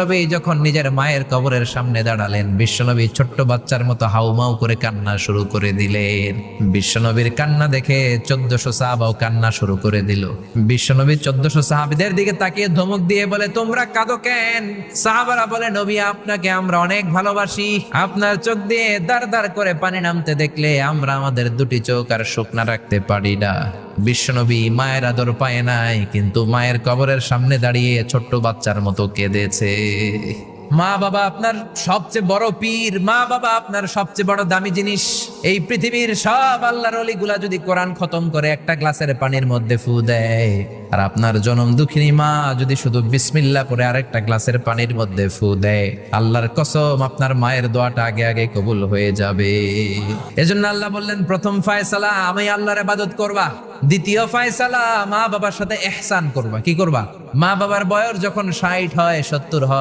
নবী যখন নিজের মায়ের কবরের সামনে দাঁড়ালেন, বিশ্বনবী ছোট্ট বাচ্চার মতো হাউমাউ করে কান্না শুরু করে দিলেন। বিশ্বনবীর কান্না দেখে 1400 সাহাবাও কান্না শুরু করে দিল। বিশ্বনবী 1400 সাহাবীদের দিকে তাকিয়ে ধমক দিয়ে বলে, তোমরা কাঁদো কেন? সাহাবারা বলে, নবী আপনাকে আমরা অনেক ভালোবাসি, আপনার চোখ দিয়ে দার দার করে পানি নামতে দেখলে আমরা আমাদের দুটি চোখ আর শুকনা রাখতে পারি না। বিশ্বনবী মায়ের আদর পায় নাই, কিন্তু মায়ের কবরের সামনে দাঁড়িয়ে ছোট্ট বাচ্চার মতো কেঁদেছে। মা বাবা আপনার সবচেয়ে বড় পীর, মা বাবা আপনার সবচেয়ে বড় দামি জিনিস। এই পৃথিবীর সব আল্লাহর ওলিগুলা যদি কোরআন খতম করে একটা গ্লাসের পানির মধ্যে ফু দেয়, আর আপনার জনম দুঃখিনী মা যদি শুধু বিসমিল্লাহ পরে আরেকটা গ্লাসের পানির মধ্যে ফু দেয়, আল্লাহর কসম আপনার মায়ের দোয়াটা আগে আগে কবুল হয়ে যাবে। এজন্য আল্লাহ বললেন, প্রথম ফয়সালা আমি আল্লাহর ইবাদত করবা, দ্বিতীয় ফয়সালা মা বাবার সাথে ইহসান করবা। কি করবা? মা বাবার বয়স যখন 60 হয় 70 হয়